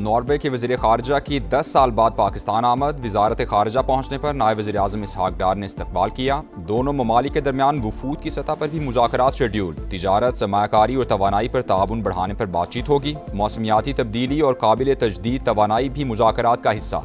Norway के वज़ीर ख़ारजा की 10 साल बाद पाकिस्तान आमद। वज़ारत ख़ारजा पहुँचने पर नायब वज़ीर आज़म इसहाक डार ने इस्तकबाल किया। दोनों ममालिक के दरमियान वफूद की सतह पर भी मुज़ाकरात शेड्यूल। तिजारत, सरमायाकारी और तवानाई पर ताउन बढ़ाने पर बातचीत होगी। मौसमियाती तब्दीली और काबिल तजदीद तवानाई भी मुज़ाकरात का हिस्सा।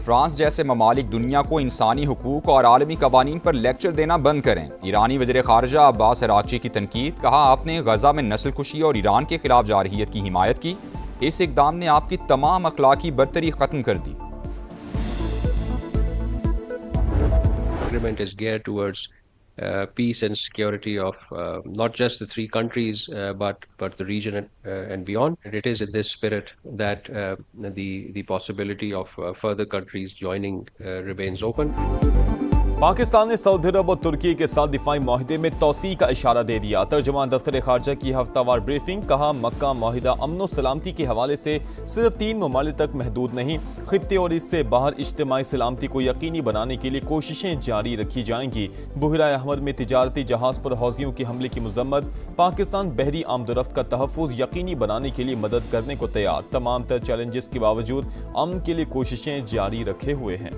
फ्रांस जैसे ममालिक दुनिया को इंसानी हुकूक और आलमी कवानीन पर लेक्चर देना बंद करें। ईरानी वज़ीर ख़ारजा अब्बास अराग़ची की तनकीद। कहा, आपने गजा में नस्ल कुशी और ईरान के खिलाफ जारहियत की हिमायत की। इस इक़दाम ने आपकी तमाम अखलाकी बरतरी ख़त्म कर दी। Agreement is geared towards peace and security of not just the three countries but the region and beyond. And it is in this spirit that the possibility of further countries joining remains open. Pakistan ने Saudi अरब और तुर्की के साथ दिफाई माहिदे में तौसी का इशारा दे दिया। तर्जुमान दफ्तर खारजा की हफ्तावार ब्रीफिंग। कहा, मक्का माहिदा अमन सलामती के हवाले से सिर्फ 3 ममालिक तक महदूद नहीं, खित्ते और इससे बाहर इज्तिमाई सलामती को यकीनी बनाने के लिए कोशिशें जारी रखी जाएंगी। बुहरा अहमर में तिजारती जहाज पर हौजियों के हमले की मजम्मत। पाकिस्तान बहरी आमदरफ्त का तहफ़्फ़ुज़ यकीनी बनाने के लिए मदद करने को तैयार। तमाम तर चैलेंजेस के बावजूद अमन के लिए कोशिशें जारी रखे हुए हैं।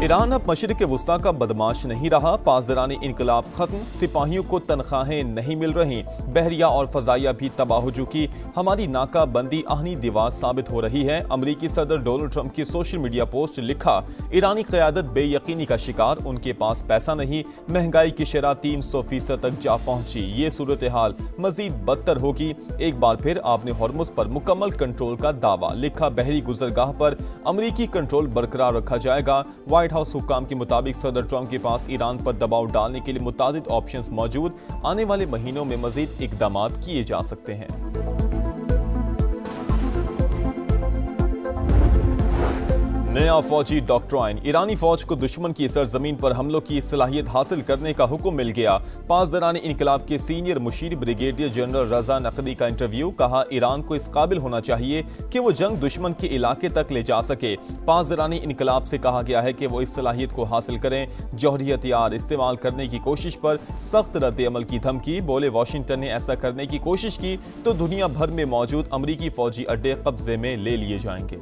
ईरान अब मशरिक़ वुस्ता का बदमाश नहीं रहा। पासदारानी इनकलाब खत्म, सिपाहियों को तनख्वाहें नहीं मिल रही, बहरिया और फजाइया भी तबाह हो चुकी। हमारी नाकाबंदी आहनी दीवार साबित हो रही है। अमरीकी सदर डोनाल्ड ट्रंप की सोशल मीडिया पोस्ट। लिखा, ईरानी क़यादत बेयकीनी का शिकार, उनके पास पैसा नहीं, महंगाई की शरह 300% तक जा पहुंची। ये सूरत हाल मजीद बदतर होगी। एक बार फिर आपने हॉर्मुज़ पर मुकम्मल कंट्रोल का दावा। लिखा, बहरी गुजरगाह पर अमरीकी कंट्रोल बरकरार रखा जाएगा। व्हाइट हाउस हुक्काम के मुताबिक सदर ट्रंप के पास ईरान पर दबाव डालने के लिए मुतादिद ऑप्शंस मौजूद। आने वाले महीनों में मजीद इकदामात किए जा सकते हैं। नया फौजी डॉक्ट्राइन। ईरानी फौज को दुश्मन की सरजमीन पर हमलों की सलाहियत हासिल करने का हुक्म मिल गया। पासदारानी इनकलाब के सीनियर मुशीर ब्रिगेडियर जनरल रजा नकदी का इंटरव्यू। कहा, ईरान को इस काबिल होना चाहिए कि वो जंग दुश्मन के इलाके तक ले जा सके। पासदारानी इनकलाब से कहा गया है कि वो इस सलाहियत को हासिल करें। जौहरी हथियार इस्तेमाल करने की कोशिश पर सख्त रद्द-ए-अमल की धमकी। बोले, वाशिंगटन ने ऐसा करने की कोशिश की तो दुनिया भर में मौजूद अमरीकी फौजी अड्डे कब्जे में ले लिए जाएंगे।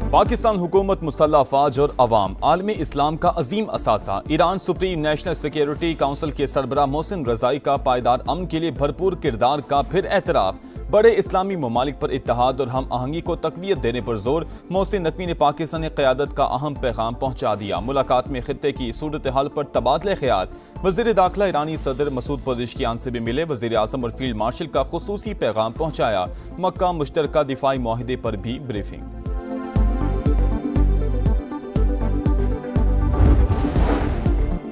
पाकिस्तान हुकूमत, मुसल्लह अफवाज और अवाम आलमी इस्लाम का अजीम असासा। Iran Supreme National Security Council के सरबराह मोहसिन रजाई का पायदार अमन के लिए भरपूर किरदार का फिर एतराफ। बड़े इस्लामी ममालिक पर इत्तेहाद और हम आहंगी को तकवीयत देने पर जोर। मोहसिन नकवी ने पाकिस्तानी क़यादत का अहम पैगाम पहुंचा दिया। मुलाकात में खित्ते की सूरत हाल पर तबादले ख्याल। वज़ीर दाखिला ईरानी सदर मसूद पेज़ेश्कियान से भी मिले। वज़ीर आज़म और फील्ड मार्शल का खुसूसी पैगाम पहुंचाया। मक्का मुश्तरका दिफाई माहिदे पर भी ब्रीफिंग।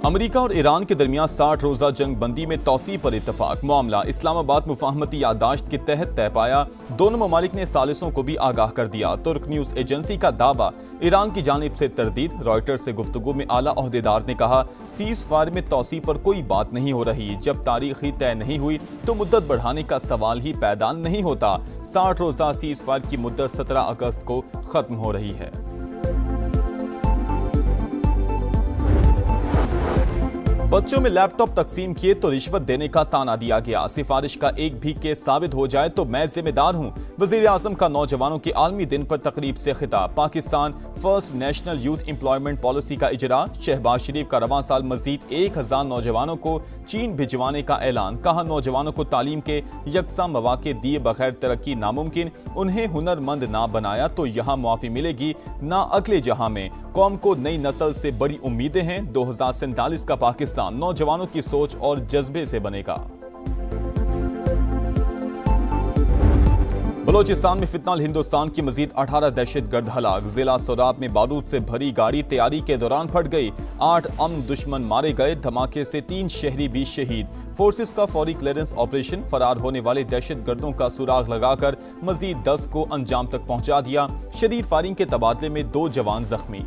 अमेरिका और ईरान के दरमियान 60 रोजा जंग बंदी में तौसी पर इत्तफाक। मामला इस्लामाबाद मुफाहमती याददाश्त के तहत तय पाया। दोनों ममालिक ने सालिसों को भी आगाह कर दिया। तुर्क न्यूज एजेंसी का दावा, ईरान की जानिब से तरदीद। रॉयटर्स से गुफ्तगू में आला ओहदेदार ने कहा, सीज फायर में तौसी पर कोई बात नहीं हो रही। जब तारीख ही तय नहीं हुई तो मुद्दत बढ़ाने का सवाल ही पैदा नहीं होता। 60 रोजा सीज फायर की मुद्दत 17 अगस्त को खत्म हो रही है। बच्चों में लैपटॉप तकसीम किए तो रिश्वत देने का ताना दिया गया। सिफारिश का एक भी केस साबित हो जाए तो मैं जिम्मेदार हूं। वजीर आजम का नौजवानों के आलमी दिन पर तकरीब से खिताब। Pakistan first national youth employment policy का इजरा। शहबाज शरीफ का रवां साल मजीद 1000 नौजवानों को चीन भिजवाने का ऐलान। कहा, नौजवानों को तालीम के यकसा मौके दिए बगैर तरक्की नामुमकिन। उन्हें हुनरमंद ना बनाया तो यहाँ मुआफी मिलेगी ना अगले जहां में। कौम को नई नस्ल से बड़ी उम्मीदें हैं। 2047 का पाकिस्तान नौजवानों की सोच और जज्बे से बनेगा। बलोचिस्तान में फितनाल हिंदुस्तान की मजीद 18 दहशतगर्द हलाक। जिला सोराब में बारूद से भरी गाड़ी तैयारी के दौरान फट गई। 8 अमन दुश्मन मारे गए। धमाके से 3 शहरी भी शहीद। फोर्सेस का फौरी क्लियरेंस ऑपरेशन। फरार होने वाले दहशतगर्दों का सुराग लगाकर मजीद 10 को अंजाम तक पहुंचा दिया। शदीद फायरिंग के तबादले में 2 जवान जख्मी।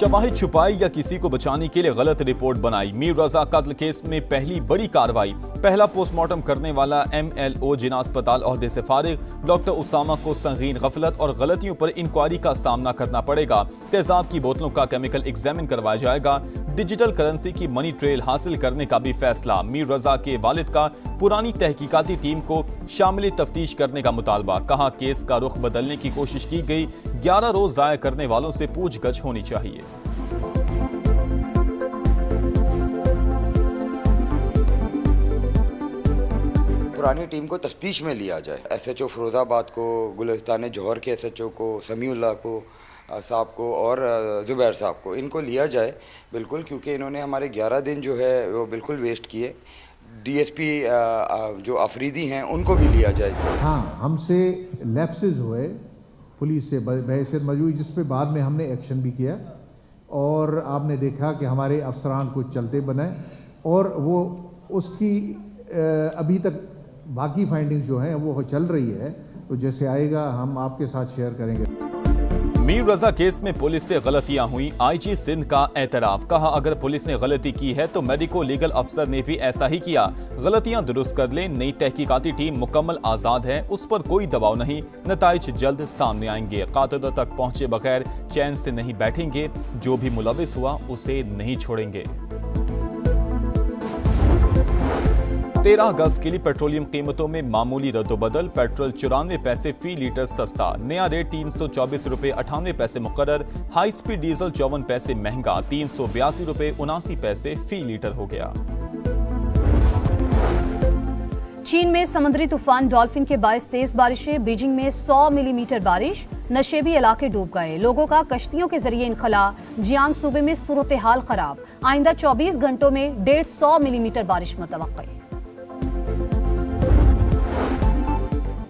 शवाहिद छुपाई या किसी को बचाने के लिए गलत रिपोर्ट बनाई। मीर रजा कत्ल केस में पहली बड़ी कार्रवाई। पहला पोस्टमार्टम करने वाला MLO जिना अस्पताल ओहदे से फारिग। डॉक्टर उसामा को संगीन गफलत और गलतियों पर इंक्वायरी का सामना करना पड़ेगा। तेजाब की बोतलों का केमिकल एग्जामिन करवाया जाएगा। डिजिटल करेंसी की मनी ट्रेल हासिल करने का भी फैसला। मीर रजा के वालिद का पुरानी तहकीकाती टीम को शामिल तफ्तीश करने का मुतालबा। कहा केस का रुख बदलने की कोशिश की गई। 11 रोज जाया करने वालों से पूछगछ होनी चाहिए। पुरानी टीम को तफ्तीश में लिया जाए। SHO फिरोजाबाद को, गुलिस्तान जौहर के SHO को, समीउल्लाह को साहब को और जुबैर साहब को, इनको लिया जाए बिल्कुल, क्योंकि इन्होंने हमारे 11 दिन जो है वो बिल्कुल वेस्ट किए। DSP जो अफरीदी हैं उनको भी लिया जाए। हाँ, हमसे लैप्सेस हुए पुलिस से बहस मौजूद, जिस पे बाद में हमने एक्शन भी किया और आपने देखा कि हमारे अफसरान कुछ चलते बनाए और वो उसकी अभी तक बाकी फाइंडिंग्स जो हैं वो चल रही है, तो जैसे आएगा हम आपके साथ शेयर करेंगे। मीर रजा केस में पुलिस से गलतियां हुई। IG सिंध का एतराफ। कहा अगर पुलिस ने गलती की है तो मेडिको लीगल अफसर ने भी ऐसा ही किया। गलतियां दुरुस्त कर लें। नई तहकीकाती टीम मुकम्मल आजाद है, उस पर कोई दबाव नहीं। नताइज जल्द सामने आएंगे। कातिलों तक पहुंचे बगैर चैन से नहीं बैठेंगे। जो भी मुलविस हुआ उसे नहीं छोड़ेंगे। 13 अगस्त के लिए पेट्रोलियम कीमतों में मामूली रद्दोबदल। पेट्रोल 94 पैसे फी लीटर सस्ता। नया रेट 324 रुपए 98 पैसे मुकर्रर। हाई स्पीड डीजल 54 पैसे महंगा 382 रुपए 79 पैसे फी लीटर हो गया। चीन में समुद्री तूफान डॉल्फिन के बायस तेज बारिशें। बीजिंग में 100 मिलीमीटर बारिश। नशेबी इलाके डूब गए। लोगों का कश्तियों के जरिए इनखला। जियांग सूबे में सूरत हाल खराब। आइंदा 24 घंटों में 150 मिलीमीटर बारिश मुतवक्के।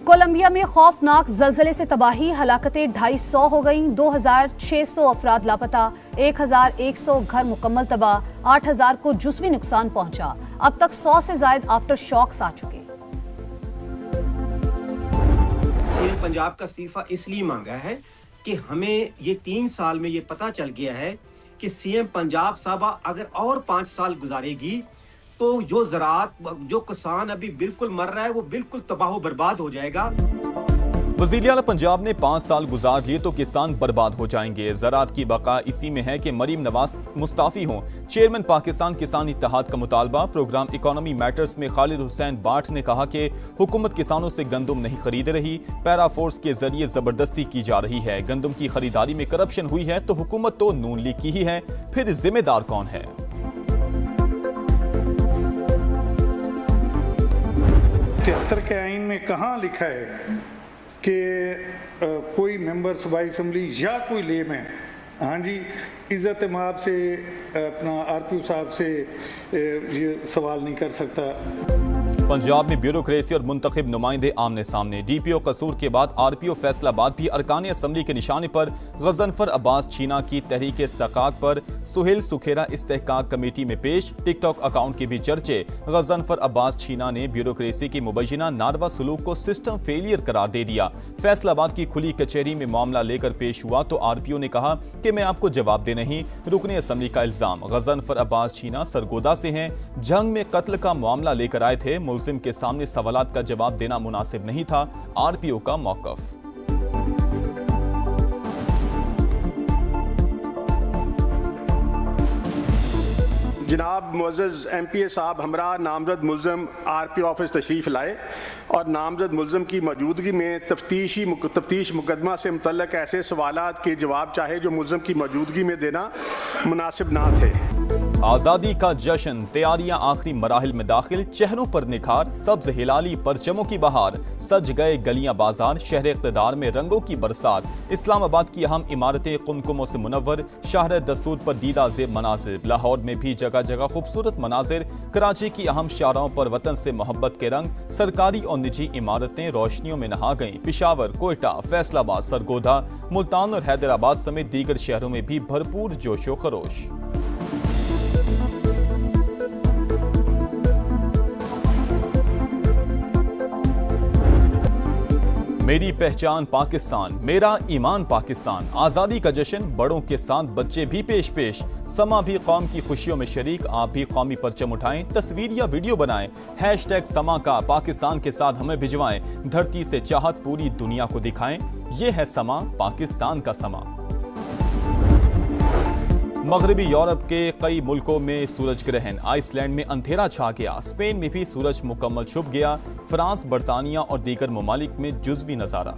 कोलंबिया में खौफनाक जलजले से तबाही। हलाकतें 250 हो गईं। 2600 अफराद लापता। 1100 घर मुकम्मल तबाह। 8000 को जुज़वी नुकसान पहुंचा। अब तक 100 से ज्यादा आफ्टर शॉक्स आ चुके। सीएम पंजाब का इस्तीफा इसलिए मांगा है कि हमें ये 3 साल में ये पता चल गया है कि सीएम पंजाब साहबा अगर और 5 साल गुजारेगी तो जो ज़राअत, जो किसान अभी बिल्कुल मर रहा है वो बिल्कुल तबाह बर्बाद हो जाएगा। वज़ीर आला पंजाब ने 5 साल गुजार लिए तो किसान बर्बाद हो जाएंगे। ज़राअत की बका इसी में है कि मरीम नवाज मुस्ताफी हों। चेयरमैन पाकिस्तान किसान इत्तेहाद का मुतालबा। प्रोग्राम इकोनॉमी मैटर्स में खालिद हुसैन बाट ने कहा कि हुकूमत किसानों से गंदम नहीं खरीद रही, पैरा फोर्स के जरिए जबरदस्ती की जा रही है। गंदम की खरीदारी में करप्शन हुई है तो हुकूमत तो नून लीग की ही है, फिर जिम्मेदार कौन है? 73 के आइन में कहाँ लिखा है कि कोई मेंबर सूबाई असम्बली या कोई लेमैन, हाँ जी, इज़्ज़त माब से अपना RPO साहब से ये सवाल नहीं कर सकता। पंजाब में ब्यूरोक्रेसी और मुंतखब नुमाइंदे आमने सामने। DPO कसूर के बाद RPO फैसलाबाद भी अरकान असम्बली के निशाने पर। गजनफर अब्बास छीना की तहरीक इस्तेहकाक पर सुहेल सुखेरा इस्तेहकाक कमेटी में पेश। टिकटॉक अकाउंट के भी चर्चे। गजनफर अब्बास छीना ने ब्यूरोक्रेसी की मुबैना नारवा सलूक को सिस्टम फेलियर करार दे दिया। फैसलाबाद की खुली कचहरी में मामला लेकर पेश हुआ तो RPO ने कहा कि मैं आपको जवाब दे नहीं। रुकने असम्बली का इल्जाम। गजनफर अब्बास छीना सरगोदा से हैं। जंग में कत्ल का मामला लेकर आए थे। मुल्जिम के सामने सवालात का जवाब देना मुनासिब नहीं था। RPO का मौकफ। जनाब मुअज़्ज़ज़ MPA साहब हमरा नामजद मुल्ज़िम RPO ऑफिस तशरीफ़ लाए और नामजद मुल्ज़िम की मौजूदगी में तफ्तीश मुकदमा से मुतल्लक ऐसे सवालात के जवाब चाहे जो मुल्ज़िम की मौजूदगी में देना मुनासिब ना थे। आज़ादी का जश्न। तैयारियां आखिरी मराहिल में दाखिल। चेहरों पर निखार। सब्ज हिलाली परचमों की बहार। सज गए गलियां बाजार। शहर इक़्तिदार में रंगों की बरसात। इस्लामाबाद की अहम इमारतें कुमकुमों से मुनव्वर। शाहर दस्तूर पर दीदा ज़ेब मनाजिर। लाहौर में भी जगह जगह खूबसूरत मनाजिर। कराची की अहम शाहराहों पर वतन से मोहब्बत के रंग। सरकारी और निजी इमारतें रोशनियों में नहा गईं। पिशावर, कोयटा, फैसलाबाद, सरगोधा, मुल्तान और हैदराबाद समेत दीगर शहरों में भी भरपूर जोशो खरोश। मेरी पहचान पाकिस्तान, मेरा ईमान पाकिस्तान। आज़ादी का जश्न, बड़ों के साथ बच्चे भी पेश पेश। समा भी कौम की खुशियों में शरीक, आप भी कौमी परचम उठाएं, तस्वीर या वीडियो बनाएं। हैशटैग समा का पाकिस्तान के साथ हमें भिजवाएं, धरती से चाहत पूरी दुनिया को दिखाएं। ये है समा, पाकिस्तान का समा। मगरबी यूरोप के कई मुल्कों में सूरज ग्रहण, आइसलैंड में अंधेरा छा गया, स्पेन में भी सूरज मुकम्मल छुप गया, फ्रांस, बरतानिया और दीगर ममालिक में जुज़वी नज़ारा।